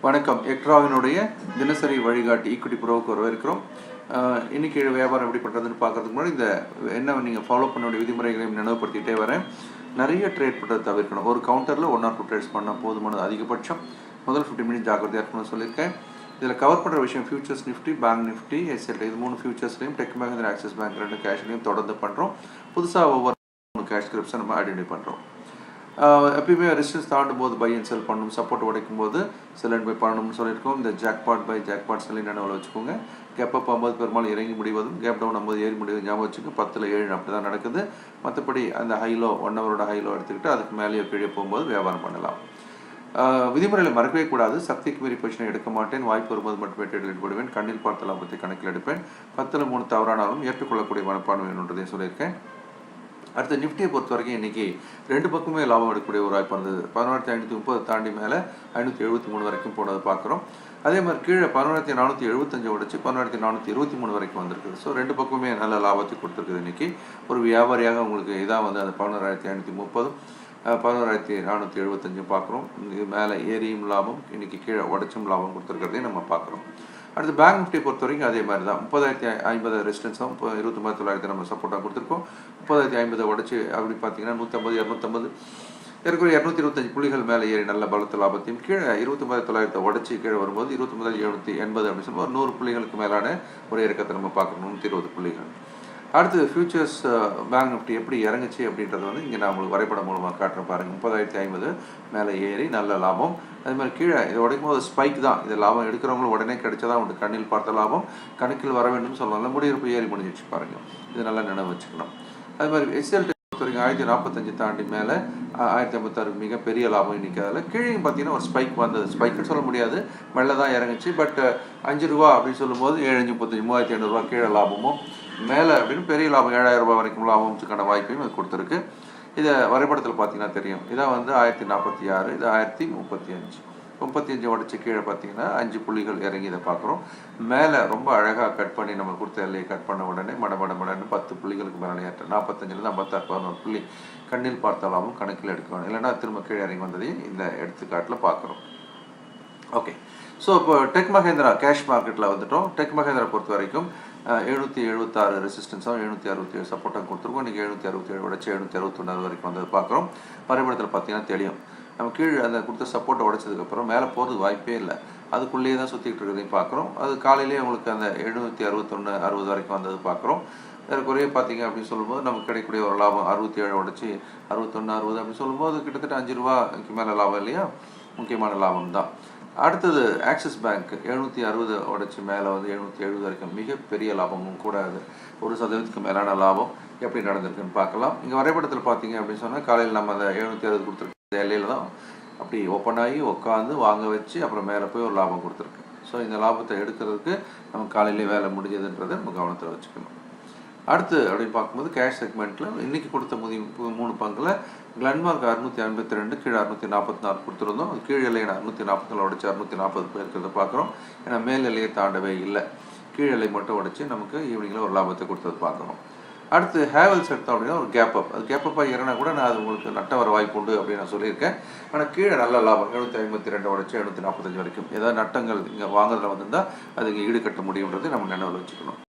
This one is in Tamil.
வணக்கம். எக்ட்ராவினுடைய தினசரி வழிகாட்டி ஈக்விட்டி ப்ரோவுக்கு வரவேற்கிறோம். இன்றைக்கி வியாபாரம் எப்படி பண்ணுறதுன்னு பார்க்கறதுக்கு முன்னாடி இந்த என்ன நீங்கள் ஃபாலோ பண்ண வேண்டிய விதிமுறைகளையும் நினைவுபடுத்திகிட்டே வரேன். நிறைய ட்ரேட் பண்ணுறது தவிர்க்கணும். ஒரு கவுண்டரில் 1 or 2 ட்ரேட்ஸ் பண்ணால் போதுமானது. அதிகபட்சம் முதல் 15 மினிட்ஸ் ஜாக்கிரதையாக இருக்கணும்னு சொல்லியிருக்கேன். இதில் கவர் பண்ணுற விஷயம் ஃபியூச்சர்ஸ் நிஃப்டி, பேங்க் நிஃப்டி, எஸ்எல்டி இது 3 ஃபியூச்சர்ஸ்லையும் டெக் மஹிந்திரா, ஆக்சிஸ் பேங்க் 2 கேஷ்லையும் தொடர்ந்து பண்ணுறோம். புதுசாக ஒவ்வொரு 3 கேஷ் ஸ்கிரிப்ட்ஸை நம்ம ஐடென்டிஃபை பண்ணுறோம். எப்பயுமே ரெசிஸ்டன்ஸ் தாண்டும் போது பை அண்ட் செல் பண்ணணும். சப்போர்ட் உடைக்கும் போது செல் அண்ட் பை பண்ணணும்னு சொல்லியிருக்கோம். இந்த ஜாக்பாட் பை ஜாக்பாட் செல்லை நினைவில் வச்சுக்கோங்க. கேப் அப் 50 பெரும்பாலும் இறங்கி முடிவதும் கேப் டவுன் 50 ஏறி முடிவதும் ஞாபகம் வச்சுக்கோங்க. 10ல் 7 அப்படி தான் நடக்குது. மற்றபடி அந்த ஹைலோ 1 ஹவரோட ஹைலோ எடுத்துக்கிட்டு அதுக்கு மேலேயோ கீழே போகும்போது வியாபாரம் பண்ணலாம். விதிமுறைகளை மறக்கவே கூடாது. சக்திக்கு மீறி பொசிஷனை எடுக்க மாட்டேன். வாய்ப்பு வரும்போது மட்டுமே ட்ரேடில் ஈடுபடுவேன். கண்ணில் பார்த்த லாபத்தை கணக்கில் எடுப்பேன். 10ல் 3 தவறானாலும் ஏற்றுக்கொள்ளக்கூடிய மனப்பான்மை வேணுன்றதையும் சொல்லியிருக்கேன். அடுத்து நிஃப்டியை பொறுத்த வரைக்கும் இன்றைக்கி 2 பக்கமே லாபம் எடுக்கக்கூடிய ஒரு வாய்ப்பு இருந்தது. 11,530 தாண்டி மேலே 573 வரைக்கும் போனது பார்க்குறோம். அதே மாதிரி கீழே 11,475 உடைச்சு 11,423 வரைக்கும் வந்திருக்குது. ஸோ 2 பக்கமே நல்ல லாபத்தை கொடுத்துருக்குது. இன்றைக்கி ஒரு வியாபாரியாக உங்களுக்கு இதான் வந்து அந்த 11,530 11,475 பார்க்குறோம். இது மேலே ஏரியும் லாபம், இன்றைக்கி கீழே உடைச்சும் லாபம் கொடுத்துருக்கிறதையும் நம்ம பார்க்குறோம். அடுத்து பேங்க் நிஃப்டி பொறுத்த வரைக்கும் அதே மாதிரி தான். 30,050 ரெசிஸ்டன்ஸும் 29,900 நம்ம சப்போர்ட்டாக கொடுத்துருக்கோம். 30,050 உடச்சி அப்படி பார்த்தீங்கன்னா 150, 250 ஏற்கனவே 225 புள்ளிகள் மேலே ஏறி நல்ல பலத்த லாபத்தையும் கீழே 29,900 உடச்சி கீழே வரும்போது 29,780 அப்படின்னு சொல்லும்போது 100 புள்ளிகளுக்கு மேலான ஒரு இறக்கத்தை நம்ம பார்க்கணும். 120 புள்ளிகள். அடுத்து ஃபியூச்சர்ஸ் பேங்க் நிஃப்டி எப்படி இறங்குச்சு அப்படின்றது வந்து இங்கே நான் உங்களுக்கு வரைபடம் மூலமாக காட்டுறேன் பாருங்கள். 30,050 மேலே ஏறி நல்ல லாபம். அது மாதிரி கீழே இதை உடைக்கும் போது ஸ்பைக் தான். இது லாபம் எடுக்கிறவங்களும் உடனே கிடைச்சதான் உண்டு. கண்ணில் பார்த்த லாபம் கணக்கில் வர வேண்டும் சொல்லலாம். முடியிருப்பு ஏறி முடிஞ்சிச்சு பாருங்கள். இது நல்லா நினைவு வச்சுக்கணும். அது மாதிரி எஸ்எல்டி பொறுத்த வரைக்கும் 1045 தாண்டி மேலே 1056 மிகப்பெரிய லாபம் இன்றைக்கி. அதில் கீழே பார்த்தீங்கன்னா ஒரு ஸ்பைக் வந்தது. ஸ்பைக்குன்னு சொல்ல முடியாது, மெல்ல தான் இறங்குச்சு. பட் 5 ரூபா அப்படின்னு சொல்லும்போது 7,535 3,500 கீழே லாபமும் மேலே அப்படின்னு பெரிய லாபம் 7,000 ரூபாய் வரைக்கும் லாபத்துக்கான வாய்ப்பையும் அது கொடுத்துருக்கு. இதை வரைபடத்தில் பார்த்தீங்கன்னா தெரியும். இதான் வந்து 1046, இது 1035. 35 உடச்சி கீழே பார்த்தீங்கன்னா 5 புள்ளிகள் இறங்கி இதை பார்க்குறோம். மேலே ரொம்ப அழகாக கட் பண்ணி நம்ம கொடுத்த எல்லையை கட் பண்ண உடனே மடமடன்னு 10 புள்ளிகளுக்கு மேலே ஏற்ற 45லேருந்து 56, 11 புள்ளி கண்ணில் பார்த்த லாபம் கணக்கில் எடுக்கணும். இல்லைன்னா திரும்ப கீழே இறங்கி வந்ததையும் இந்த எடுத்துக்காட்டில் பார்க்குறோம். ஓகே, ஸோ இப்போ டெக் மஹிந்திரா கேஷ் மார்க்கெட்டில் வந்துட்டோம். டெக் மஹிந்திரா பொறுத்த வரைக்கும் 776 ரெசிஸ்டன்ஸாகவும் 767 சப்போர்ட்டாக கொடுத்துருக்கோம். இன்றைக்கி 767 உடச்சி 761 வரைக்கும் வந்தது பார்க்குறோம். வரைபடத்தில் பார்த்தீங்கன்னா தெரியும். நம்ம கீழே அந்த கொடுத்த சப்போர்ட்டை உடைச்சதுக்கப்புறம் மேலே போகிறதுக்கு வாய்ப்பே இல்லை. அதுக்குள்ளேயே தான் சுற்றிக்கிட்டு இருக்கிறதையும் பார்க்குறோம். அது காலையிலேயே உங்களுக்கு அந்த 761, 60 வரைக்கும் வந்தது பார்க்குறோம். குறைய பார்த்தீங்க அப்படின்னு சொல்லும்போது நமக்கு கிடைக்கக்கூடிய ஒரு லாபம் 67 உடச்சி 61, 60 அப்படின்னு சொல்லும்போது கிட்டத்தட்ட 5 ரூபாய்க்கு மேலே லாபம் இல்லையா? முக்கியமான லாபம் தான். அடுத்தது ஆக்சிஸ் பேங்க் 760 உடச்சி மேலே வந்து 770 வரைக்கும் மிகப்பெரிய லாபமும் கூட. அது 1% மேலான லாபம் எப்படி நடந்திருக்குன்னு பார்க்கலாம். இங்கே வரைபடத்தில் பார்த்தீங்க அப்படின்னு சொன்னால் காலையில் நம்ம அந்த 760 கொடுத்துருக்க எல்லையில் தான் அப்படி ஓப்பன் ஆகி உட்காந்து வாங்க வச்சு அப்புறம் மேலே போய் ஒரு லாபம் கொடுத்துருக்கு. ஸோ இந்த லாபத்தை எடுக்கிறதுக்கு நம்ம காலையிலே வேலை முடிஞ்சதுன்றதை நம்ம கவனத்தில் வச்சுக்கணும். அடுத்து அப்படின்னு பார்க்கும்போது கேஷ் செக்மெண்ட்டில் இன்றைக்கி கொடுத்த 3 பங்கில் கிளன்மார்க் 652 கீழே 644 கொடுத்துருந்தோம். அது கீழ் எல்லையை 644 உடச்சி 640 போயிருக்கிறத பார்க்குறோம். ஏன்னா மேல் எல்லையை தாண்டவே இல்லை. கீழ் எல்லை மட்டும் உடச்சி நமக்கு ஈவினிங்கில் ஒரு லாபத்தை கொடுத்தது பார்க்குறோம். அடுத்து ஹேவல்ஸ் எடுத்தோம் அப்படின்னா ஒரு கேப் அப். அது கேப் அப்பாக இறங்கினா கூட நான் அது உங்களுக்கு நட்ட வர வாய்ப்பு உண்டு அப்படின்னு நான் சொல்லியிருக்கேன். ஆனால் கீழே நல்ல லாபம் 752 உடச்சி 745 வரைக்கும் ஏதாவது நட்டங்கள் இங்கே வாங்குறதுல வந்திருந்தால் அது இங்கே ஈடுகட்ட முடியுன்றது நம்ம நினைவில் வச்சுக்கணும்.